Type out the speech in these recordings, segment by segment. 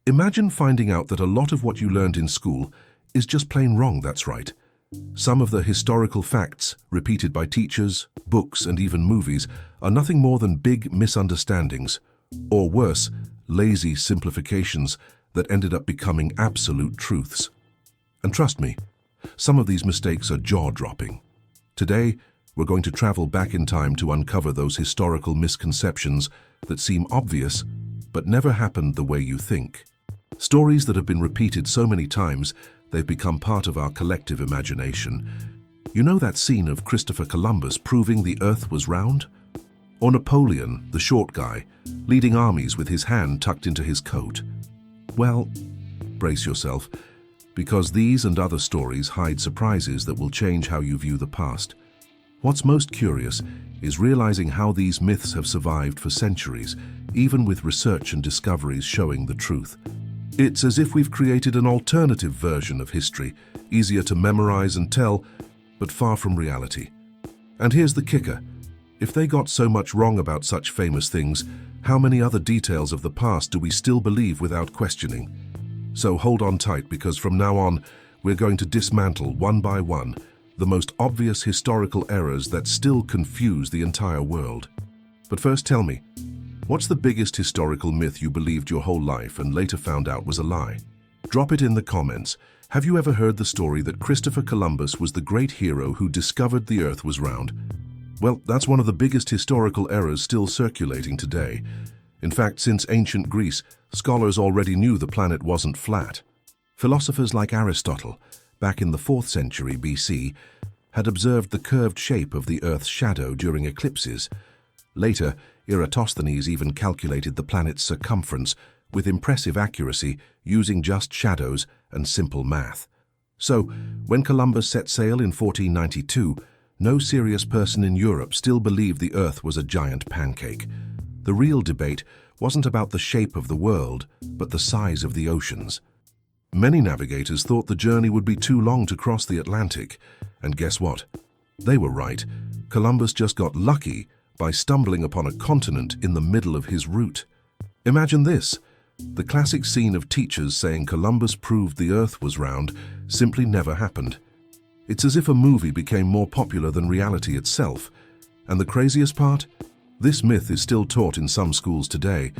Imagine finding out that a lot of what you learned in school is just plain wrong, that's right. Some of the historical facts, repeated by teachers, books, and even movies, are nothing more than big misunderstandings, or worse, lazy simplifications that ended up becoming absolute truths. And trust me, some of these mistakes are jaw-dropping. Today, we're going to travel back in time to uncover those historical misconceptions that seem obvious, but never happened the way you think. Stories that have been repeated so many times, they've become part of our collective imagination. You know that scene of Christopher Columbus proving the Earth was round? Or Napoleon, the short guy, leading armies with his hand tucked into his coat? Well, brace yourself, because these and other stories hide surprises that will change how you view the past. What's most curious is realizing how these myths have survived for centuries, even with research and discoveries showing the truth. It's as if we've created an alternative version of history, easier to memorize and tell, but far from reality. And here's the kicker. If they got so much wrong about such famous things, how many other details of the past do we still believe without questioning? So hold on tight, because from now on, we're going to dismantle one by one the most obvious historical errors that still confuse the entire world. But first, tell me, what's the biggest historical myth you believed your whole life and later found out was a lie? Drop it in the comments. Have you ever heard the story that Christopher Columbus was the great hero who discovered the Earth was round? Well, that's one of the biggest historical errors still circulating today. In fact, since ancient Greece, scholars already knew the planet wasn't flat. Philosophers like Aristotle, back in the 4th century BC, had observed the curved shape of the Earth's shadow during eclipses. Later, Eratosthenes even calculated the planet's circumference with impressive accuracy using just shadows and simple math. So, when Columbus set sail in 1492, no serious person in Europe still believed the Earth was a giant pancake. The real debate wasn't about the shape of the world, but the size of the oceans. Many navigators thought the journey would be too long to cross the Atlantic, and guess what? They were right. Columbus just got lucky by stumbling upon a continent in the middle of his route. Imagine this. The classic scene of teachers saying Columbus proved the Earth was round simply never happened. It's as if a movie became more popular than reality itself. And the craziest part? This myth is still taught in some schools today.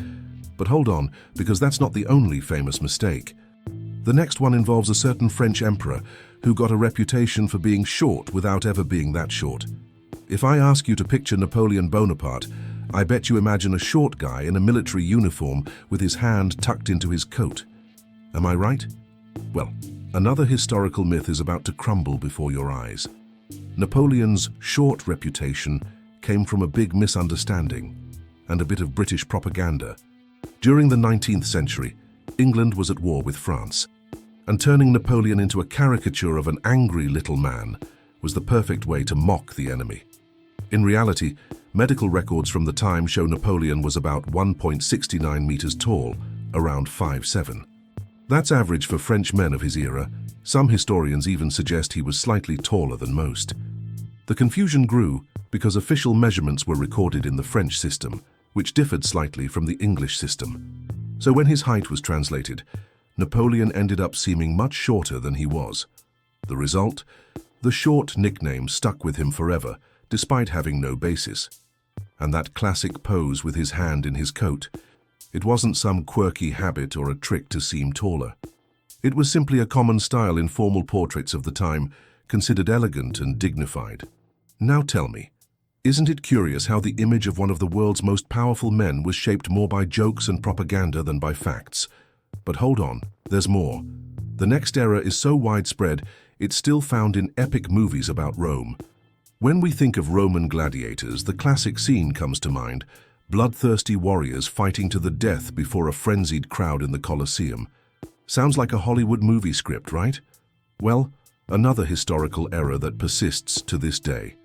But hold on, because that's not the only famous mistake. The next one involves a certain French emperor who got a reputation for being short without ever being that short. If I ask you to picture Napoleon Bonaparte, I bet you imagine a short guy in a military uniform with his hand tucked into his coat. Am I right? Well, another historical myth is about to crumble before your eyes. Napoleon's short reputation came from a big misunderstanding and a bit of British propaganda. During the 19th century, England was at war with France, and turning Napoleon into a caricature of an angry little man was the perfect way to mock the enemy. In reality, medical records from the time show Napoleon was about 1.69 meters tall, around 5'7". That's average for French men of his era. Some historians even suggest he was slightly taller than most. The confusion grew because official measurements were recorded in the French system, which differed slightly from the English system. So when his height was translated, Napoleon ended up seeming much shorter than he was. The result? The short nickname stuck with him forever, despite having no basis. And that classic pose with his hand in his coat, it wasn't some quirky habit or a trick to seem taller. It was simply a common style in formal portraits of the time, considered elegant and dignified. Now tell me, isn't it curious how the image of one of the world's most powerful men was shaped more by jokes and propaganda than by facts? But hold on, there's more. The next error is so widespread, it's still found in epic movies about Rome. When we think of Roman gladiators, the classic scene comes to mind: bloodthirsty warriors fighting to the death before a frenzied crowd in the Colosseum. Sounds like a Hollywood movie script, right? Well, another historical error that persists to this day.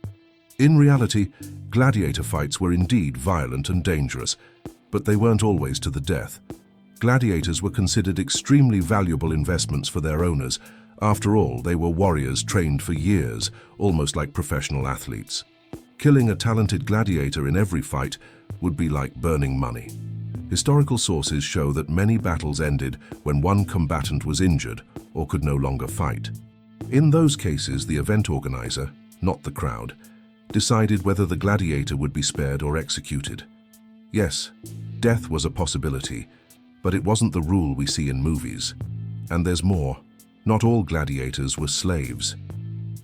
In reality, gladiator fights were indeed violent and dangerous, but they weren't always to the death. Gladiators were considered extremely valuable investments for their owners. After all, they were warriors trained for years, almost like professional athletes. Killing a talented gladiator in every fight would be like burning money. Historical sources show that many battles ended when one combatant was injured or could no longer fight. In those cases, the event organizer, not the crowd, decided whether the gladiator would be spared or executed. Yes, death was a possibility, but it wasn't the rule we see in movies. And there's more. Not all gladiators were slaves.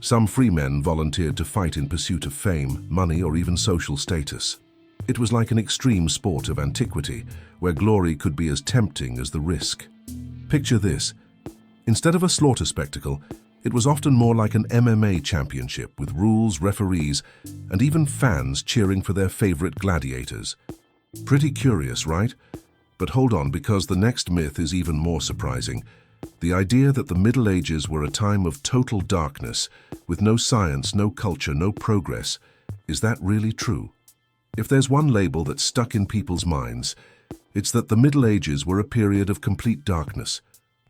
Some free men volunteered to fight in pursuit of fame, money, or even social status. It was like an extreme sport of antiquity, where glory could be as tempting as the risk. Picture this. Instead of a slaughter spectacle, it was often more like an MMA championship with rules, referees, and even fans cheering for their favorite gladiators. Pretty curious, right? But hold on, because the next myth is even more surprising. The idea that the Middle Ages were a time of total darkness, with no science, no culture, no progress. Is that really true? If there's one label that's stuck in people's minds, it's that the Middle Ages were a period of complete darkness.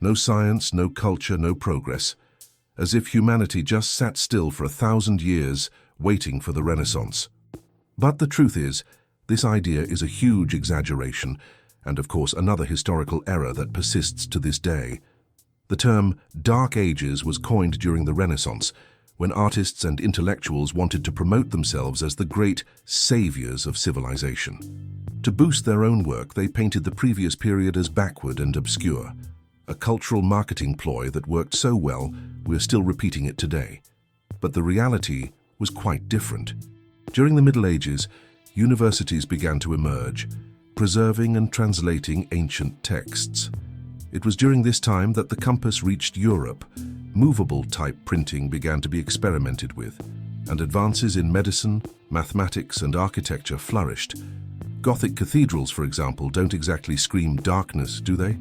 No science, no culture, no progress. As if humanity just sat still for 1,000 years, waiting for the Renaissance. But the truth is, this idea is a huge exaggeration, and of course another historical error that persists to this day. The term Dark Ages was coined during the Renaissance, when artists and intellectuals wanted to promote themselves as the great saviors of civilization. To boost their own work, they painted the previous period as backward and obscure, a cultural marketing ploy that worked so well, we're still repeating it today. But the reality was quite different. During the Middle Ages, universities began to emerge, preserving and translating ancient texts. It was during this time that the compass reached Europe. Movable type printing began to be experimented with, and advances in medicine, mathematics, and architecture flourished. Gothic cathedrals, for example, don't exactly scream darkness, do they?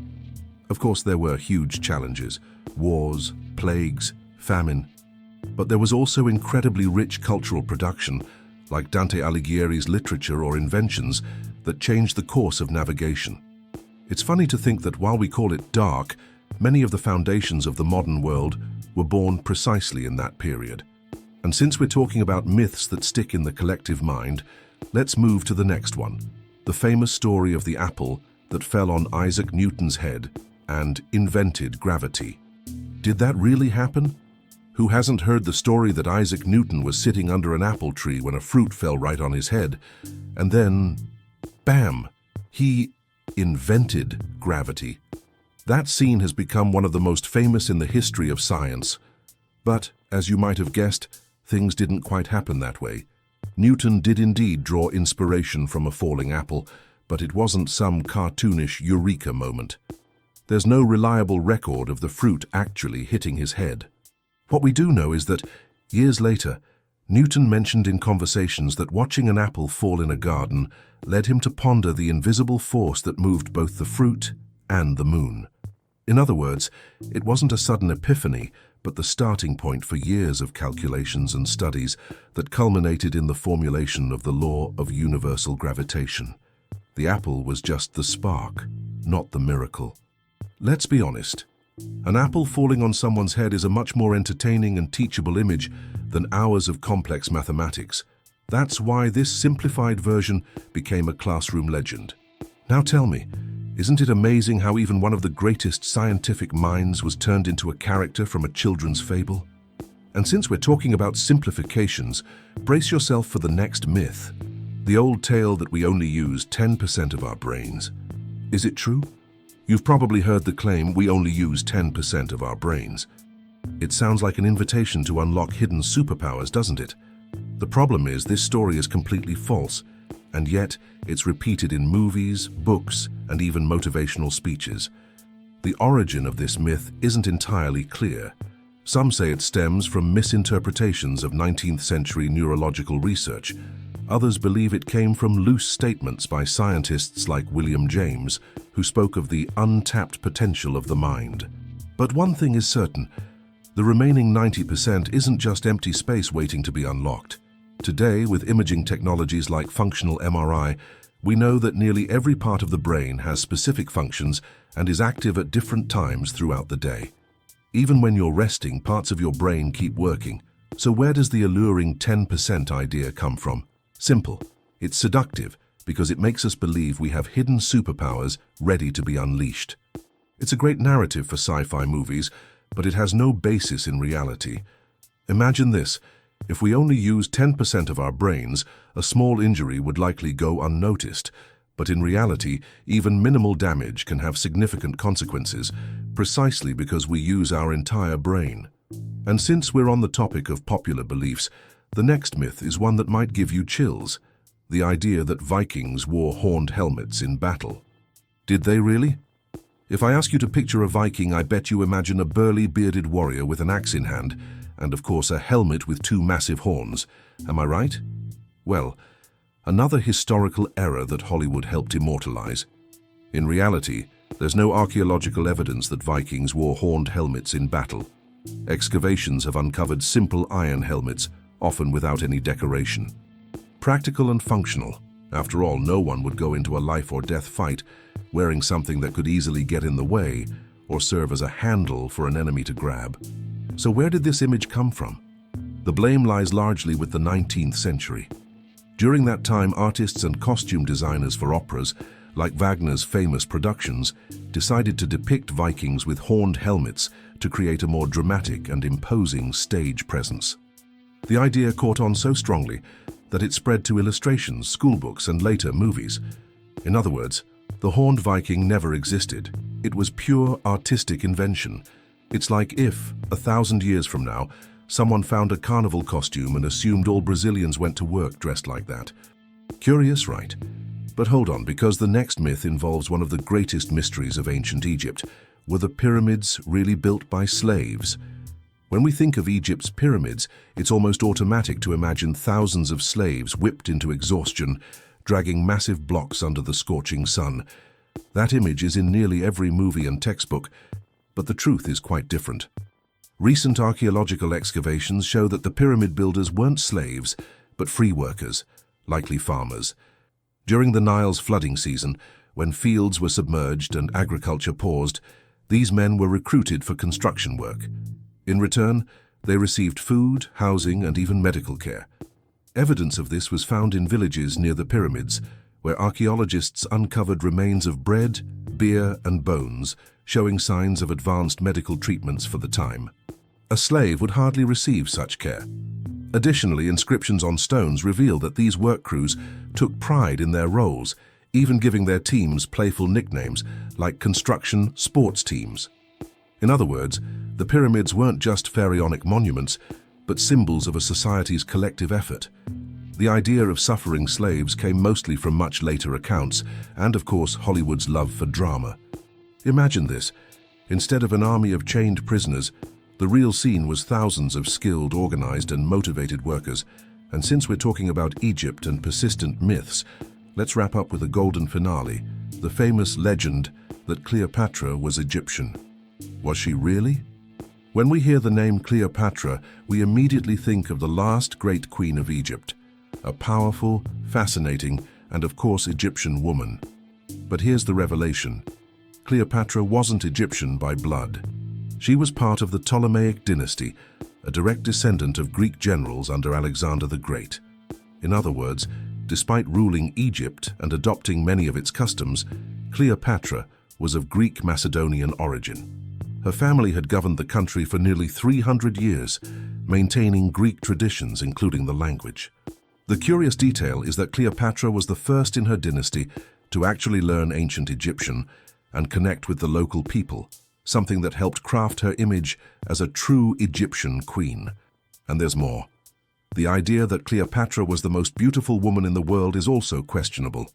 Of course, there were huge challenges: wars, plagues, famine. But there was also incredibly rich cultural production, like Dante Alighieri's literature or inventions, that changed the course of navigation. It's funny to think that while we call it dark, many of the foundations of the modern world were born precisely in that period. And since we're talking about myths that stick in the collective mind, let's move to the next one, the famous story of the apple that fell on Isaac Newton's head and invented gravity. Did that really happen? Who hasn't heard the story that Isaac Newton was sitting under an apple tree when a fruit fell right on his head, and then, bam, he invented gravity? That scene has become one of the most famous in the history of science. But, as you might have guessed, things didn't quite happen that way. Newton did indeed draw inspiration from a falling apple, but it wasn't some cartoonish eureka moment. There's no reliable record of the fruit actually hitting his head. What we do know is that, years later, Newton mentioned in conversations that watching an apple fall in a garden led him to ponder the invisible force that moved both the fruit and the moon. In other words, it wasn't a sudden epiphany, but the starting point for years of calculations and studies that culminated in the formulation of the law of universal gravitation. The apple was just the spark, not the miracle. Let's be honest. An apple falling on someone's head is a much more entertaining and teachable image than hours of complex mathematics. That's why this simplified version became a classroom legend. Now tell me, isn't it amazing how even one of the greatest scientific minds was turned into a character from a children's fable? And since we're talking about simplifications, brace yourself for the next myth. The old tale that we only use 10% of our brains. Is it true? You've probably heard the claim we only use 10% of our brains. It sounds like an invitation to unlock hidden superpowers, doesn't it? The problem is this story is completely false, and yet it's repeated in movies, books, and even motivational speeches. The origin of this myth isn't entirely clear. Some say it stems from misinterpretations of 19th century neurological research. Others believe it came from loose statements by scientists like William James, who spoke of the untapped potential of the mind. But one thing is certain, the remaining 90% isn't just empty space waiting to be unlocked. Today, with imaging technologies like functional MRI, we know that nearly every part of the brain has specific functions and is active at different times throughout the day. Even when you're resting, parts of your brain keep working. So where does the alluring 10% idea come from? Simple. It's seductive, because it makes us believe we have hidden superpowers ready to be unleashed. It's a great narrative for sci-fi movies, but it has no basis in reality. Imagine this: if we only use 10% of our brains, a small injury would likely go unnoticed. But in reality, even minimal damage can have significant consequences, precisely because we use our entire brain. And since we're on the topic of popular beliefs, the next myth is one that might give you chills: the idea that Vikings wore horned helmets in battle. Did they really? If I ask you to picture a Viking, I bet you imagine a burly, bearded warrior with an axe in hand, and of course a helmet with two massive horns. Am I right? Well, another historical error that Hollywood helped immortalize. In reality, there's no archaeological evidence that Vikings wore horned helmets in battle. Excavations have uncovered simple iron helmets, often without any decoration. Practical and functional. After all, no one would go into a life-or-death fight wearing something that could easily get in the way or serve as a handle for an enemy to grab. So where did this image come from? The blame lies largely with the 19th century. During that time, artists and costume designers for operas, like Wagner's famous productions, decided to depict Vikings with horned helmets to create a more dramatic and imposing stage presence. The idea caught on so strongly that it spread to illustrations, schoolbooks, and later movies. In other words, the horned Viking never existed. It was pure artistic invention. It's like if, 1,000 years from now, someone found a carnival costume and assumed all Brazilians went to work dressed like that. Curious, right? But hold on, because the next myth involves one of the greatest mysteries of ancient Egypt. Were the pyramids really built by slaves? When we think of Egypt's pyramids, it's almost automatic to imagine thousands of slaves whipped into exhaustion, dragging massive blocks under the scorching sun. That image is in nearly every movie and textbook, but the truth is quite different. Recent archaeological excavations show that the pyramid builders weren't slaves, but free workers, likely farmers. During the Nile's flooding season, when fields were submerged and agriculture paused, these men were recruited for construction work. In return, they received food, housing, and even medical care. Evidence of this was found in villages near the pyramids, where archaeologists uncovered remains of bread, beer, and bones, showing signs of advanced medical treatments for the time. A slave would hardly receive such care. Additionally, inscriptions on stones reveal that these work crews took pride in their roles, even giving their teams playful nicknames like construction sports teams. In other words, the pyramids weren't just pharaonic monuments, but symbols of a society's collective effort. The idea of suffering slaves came mostly from much later accounts, and of course Hollywood's love for drama. Imagine this: instead of an army of chained prisoners, the real scene was thousands of skilled, organized, and motivated workers. And since we're talking about Egypt and persistent myths, let's wrap up with a golden finale: the famous legend that Cleopatra was Egyptian. Was she really? When we hear the name Cleopatra, we immediately think of the last great queen of Egypt, a powerful, fascinating, and of course Egyptian woman. But here's the revelation: Cleopatra wasn't Egyptian by blood. She was part of the Ptolemaic dynasty, a direct descendant of Greek generals under Alexander the Great. In other words, despite ruling Egypt and adopting many of its customs, Cleopatra was of Greek Macedonian origin. Her family had governed the country for nearly 300 years, maintaining Greek traditions, including the language. The curious detail is that Cleopatra was the first in her dynasty to actually learn ancient Egyptian and connect with the local people, something that helped craft her image as a true Egyptian queen. And there's more. The idea that Cleopatra was the most beautiful woman in the world is also questionable.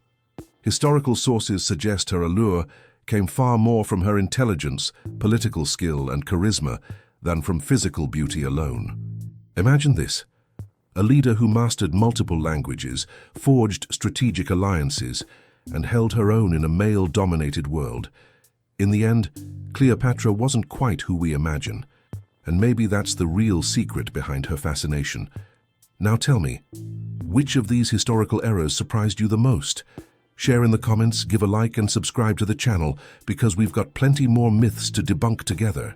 Historical sources suggest her allure came far more from her intelligence, political skill, and charisma than from physical beauty alone. Imagine this: a leader who mastered multiple languages, forged strategic alliances, and held her own in a male-dominated world. In the end, Cleopatra wasn't quite who we imagine, and maybe that's the real secret behind her fascination. Now tell me, which of these historical errors surprised you the most? Share in the comments, give a like, and subscribe to the channel, because we've got plenty more myths to debunk together.